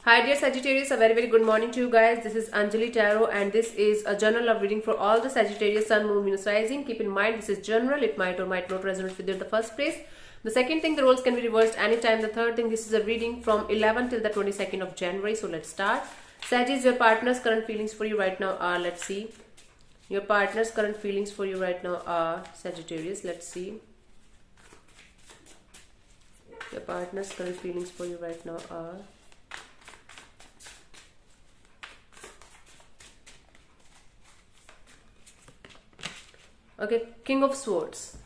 Hi dear Sagittarius, a very good morning to you guys. This is Anjali Tarot and this is a general love reading for all the Sagittarius Sun, Moon, Venus, Rising. Keep in mind this is general, it might or might not resonate with you in the first place. The second thing, the roles can be reversed anytime. The third thing, this is a reading from 11 till the 22nd of January. So let's start. Sagittarius, your partner's current feelings for you right now are, let's see. Your partner's current feelings for you right now are, Sagittarius, let's see. Your partner's current feelings for you right now are... Okay, King of Swords.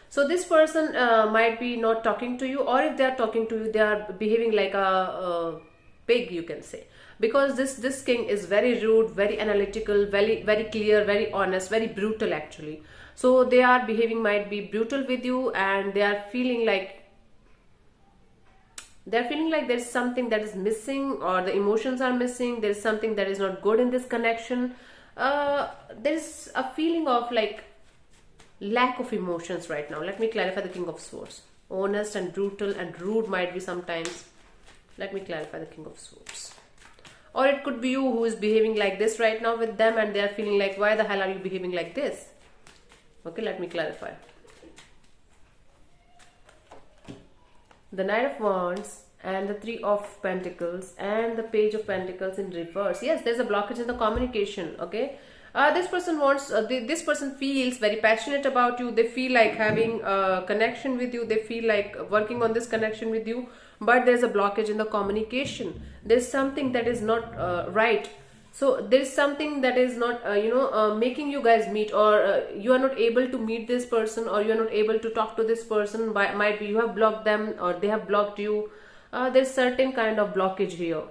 So this person might be not talking to you, or if they are talking to you, they are behaving like a pig, you can say, because this king is very rude, very analytical, very clear, very honest, very brutal actually. So they are behaving, might be brutal with you, and they are feeling like there's something that is missing, or the emotions are missing. There is something that is not good in this connection. There's a feeling of like lack of emotions right now. Let me clarify the King of Swords. Honest and brutal and rude might be sometimes. Let me clarify the King of Swords. Or it could be you who is behaving like this right now with them, and they are feeling like, why the hell are you behaving like this? Okay, let me clarify. The Knight of Wands and the Three of Pentacles and the Page of Pentacles in reverse. Yes, there's a blockage in the communication. Okay, this person wants this person feels very passionate about you. They feel like having a connection with you. They feel like working on this connection with you, but there's a blockage in the communication. There's something that is not right. So there is something that is not making you guys meet, or you are not able to meet this person, or you are not able to talk to this person. Might be you have blocked them, or they have blocked you. There's certain kind of blockage here.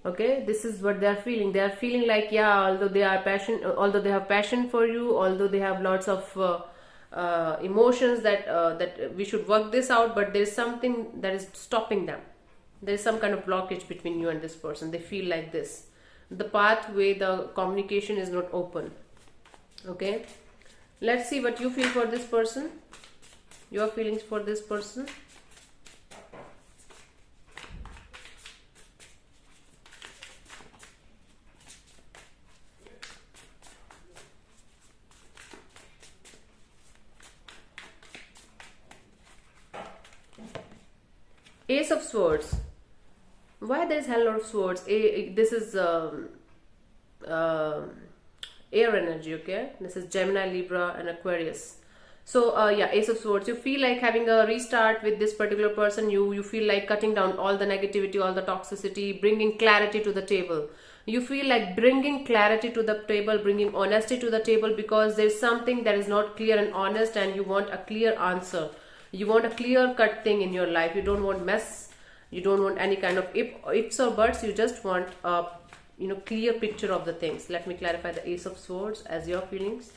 Okay, this is what they are feeling. They are feeling like, yeah, although they have passion for you, although they have lots of emotions that we should work this out, but there is something that is stopping them. There is some kind of blockage between you and this person. They feel like this. The pathway, the communication is not open. Okay, let's see what you feel for this person. Your feelings for this person. Ace of Swords. Why there is hell lot of swords? This is air energy. Okay, this is Gemini, Libra, and Aquarius. So yeah, Ace of Swords. You feel like having a restart with this particular person. You feel like cutting down all the negativity, all the toxicity, bringing clarity to the table. You feel like bringing clarity to the table, bringing honesty to the table, because there's something that is not clear and honest, and you want a clear answer. You want a clear cut thing in your life. You don't want mess. You don't want any kind of ifs or buts. You just want a clear picture of the things. Let me clarify the Ace of Swords as your feelings.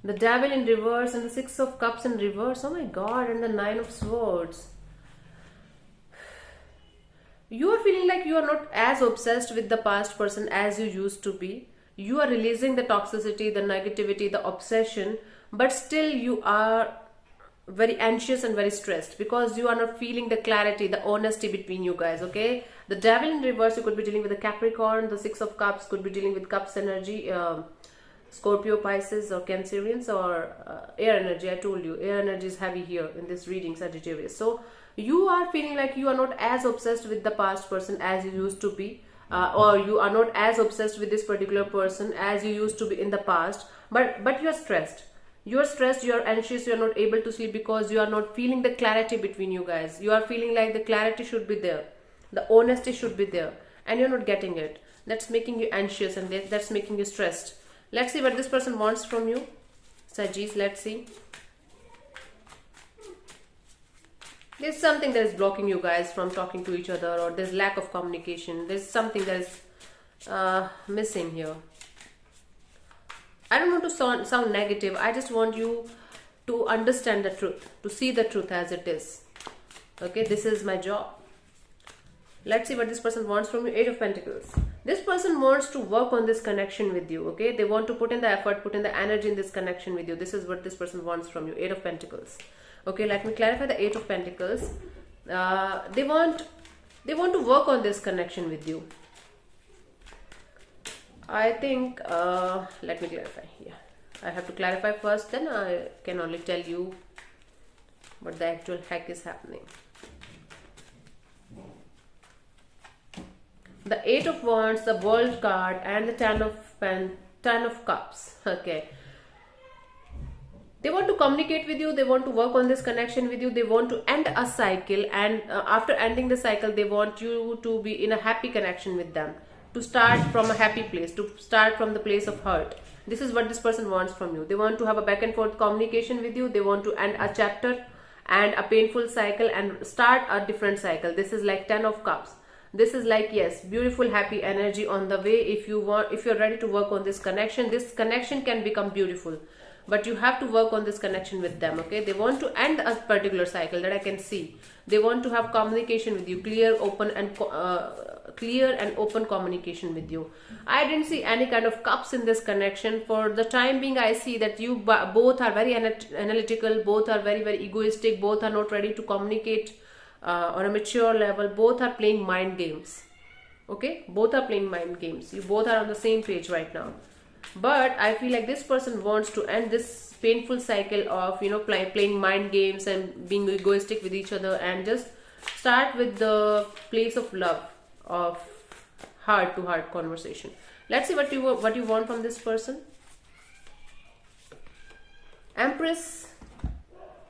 The Devil in reverse and the Six of Cups in reverse. Oh my God, and the Nine of Swords. You are feeling like you are not as obsessed with the past person as you used to be. You are releasing the toxicity, the negativity, the obsession, but still you are very anxious and very stressed because you are not feeling the clarity, the honesty between you guys. Okay, the Devil in reverse, you could be dealing with the Capricorn. The Six of Cups could be dealing with Cups energy, Scorpio, Pisces, or Cancerians, or air energy. I told you air energy is heavy here in this reading, Sagittarius. So you are feeling like you are not as obsessed with the past person as you used to be. Or you are not as obsessed with this particular person as you used to be in the past, but you are stressed. You are stressed, you are anxious, you are not able to sleep because you are not feeling the clarity between you guys. You are feeling like the clarity should be there, the honesty should be there, and you're not getting it. That's making you anxious, and that's making you stressed. Let's see what this person wants from you, Sagittarius. Let's see. There's something that is blocking you guys from talking to each other, or there's lack of communication. There's something that is missing here. I don't want to sound negative. I just want you to understand the truth, to see the truth as it is. Okay, this is my job. Let's see what this person wants from you. Eight of Pentacles. This person wants to work on this connection with you, okay? They want to put in the effort, put in the energy in this connection with you. This is what this person wants from you. Eight of Pentacles. Okay, let me clarify the Eight of Pentacles. They want to work on this connection with you. I think, let me clarify. Yeah, I have to clarify first, then I can only tell you what the actual heck is happening. The Eight of Wands, the World card, and the Ten of Cups. Okay. They want to communicate with you. They want to work on this connection with you. They want to end a cycle, and after ending the cycle, they want you to be in a happy connection with them. To start from a happy place. To start from the place of hurt. This is what this person wants from you. They want to have a back and forth communication with you. They want to end a chapter and a painful cycle and start a different cycle. This is like Ten of Cups. This is like, yes, beautiful happy energy on the way. If you're ready to work on this connection can become beautiful, but you have to work on this connection with them. Okay, they want to end a particular cycle that I can see. They want to have communication with you, clear and open communication with you. I didn't see any kind of cups in this connection. For the time being, I see that you both are very analytical, both are very, very egoistic, both are not ready to communicate on a mature level. Both are playing mind games. Okay, both are playing mind games. You both are on the same page right now, but I feel like this person wants to end this painful cycle of playing mind games and being egoistic with each other, and just start with the place of love, of heart to heart conversation. Let's see what you want from this person. Empress.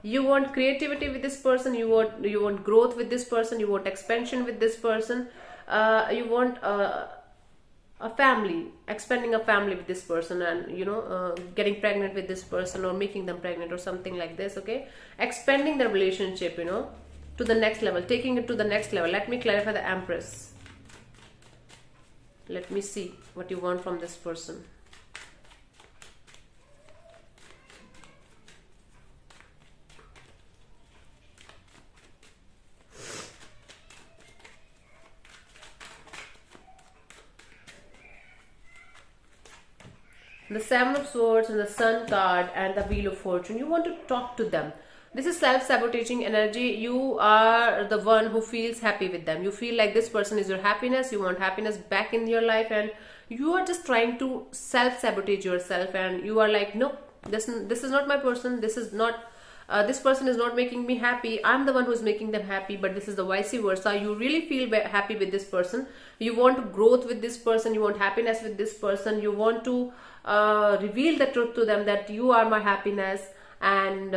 You want creativity with this person. You want growth with this person. You want expansion with this person. You want a family, expanding a family with this person, and getting pregnant with this person, or making them pregnant, or something like this. Okay, expanding the relationship, to the next level, taking it to the next level. Let me clarify the Empress. Let me see what you want from this person. The Seven of Swords and the Sun card and the Wheel of Fortune. You want to talk to them. This is self-sabotaging energy. You are the one who feels happy with them. You feel like this person is your happiness. You want happiness back in your life, and you are just trying to self-sabotage yourself, and you are like, no, this is not my person. This person is not making me happy. I'm the one who's making them happy, but this is the vice versa. You really feel happy with this person. You want growth with this person. You want happiness with this person. You want to reveal the truth to them that you are my happiness, and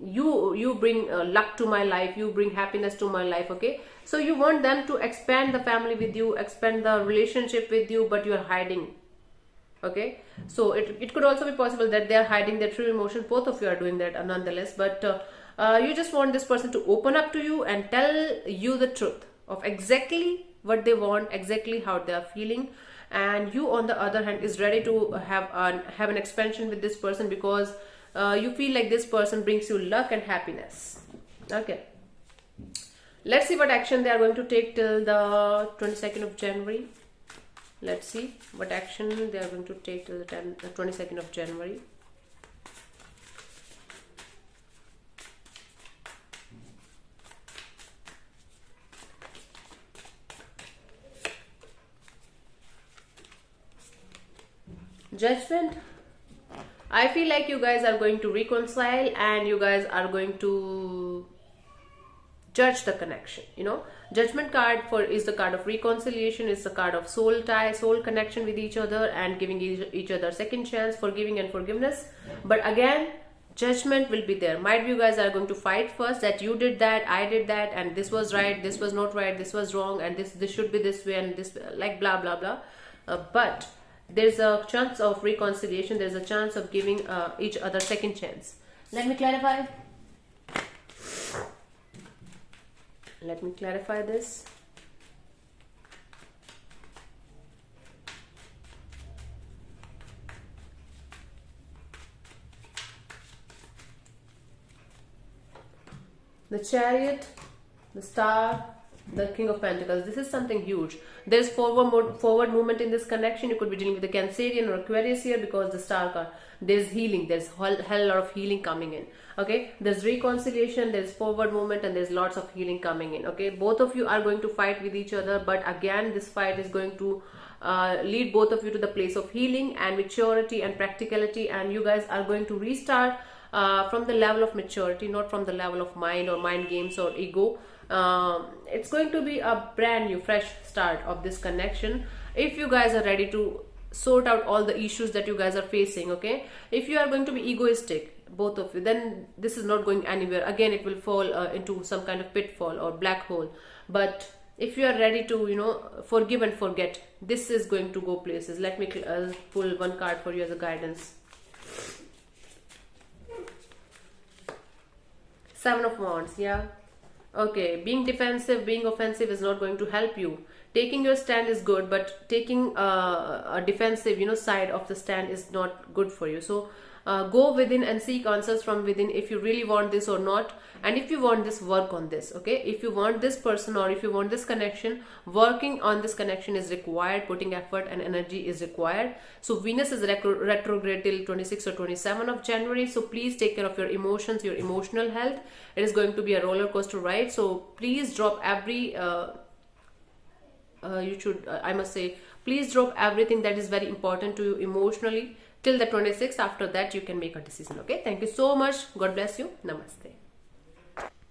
you bring luck to my life. You bring happiness to my life. Okay, so you want them to expand the family with you, expand the relationship with you, but you are hiding. Okay, so it could also be possible that they are hiding their true emotions. Both of you are doing that nonetheless, but you just want this person to open up to you and tell you the truth of exactly what they want, exactly how they are feeling. And you, on the other hand, is ready to have an expansion with this person, because you feel like this person brings you luck and happiness. Okay, let's see what action they are going to take till the 22nd of January. Let's see what action they are going to take till the 22nd of January. Judgment. I feel like you guys are going to reconcile, and you guys are going to judge the connection. Judgment card is the card of reconciliation. It's the card of soul tie, soul connection with each other, and giving each other second chance, forgiving and forgiveness. But again, judgment will be there. Might be you guys are going to fight first, that you did that, I did that, and this was right, this was not right, this was wrong, and this should be this way, and this, like, blah blah blah. But there's a chance of reconciliation. There's a chance of giving each other second chance. Let me clarify. Let me clarify this. The Chariot, the Star, The King of Pentacles. This is something huge. There's forward movement in this connection. You could be dealing with a Cancerian or Aquarius here because the Star card. There's healing. There's hell lot of healing coming in. Okay. There's reconciliation. There's forward movement, and there's lots of healing coming in. Okay. Both of you are going to fight with each other, but again, this fight is going to lead both of you to the place of healing and maturity and practicality, and you guys are going to restart from the level of maturity, not from the level of mind or mind games or ego. It's going to be a brand new fresh start of this connection if you guys are ready to sort out all the issues that you guys are facing. Okay, if you are going to be egoistic, both of you, then this is not going anywhere. Again, it will fall into some kind of pitfall or black hole. But if you are ready to, you know, forgive and forget, this is going to go places. Let me pull one card for you as a guidance. Seven of Wands. Yeah. Okay, being defensive, being offensive is not going to help you. Taking your stand is good, but taking a defensive, you know, side of the stand is not good for you. So go within and seek answers from within if you really want this or not. And if you want this, work on this. Okay, if you want this person or if you want this connection, working on this connection is required. Putting effort and energy is required. So Venus is retrograde till 26 or 27 of January. So please take care of your emotions, your emotional health. It is going to be a roller coaster ride. So please drop every I must say, please drop everything that is very important to you emotionally till the 26th. After that, you can make a decision. Okay, thank you so much. God bless you. Namaste.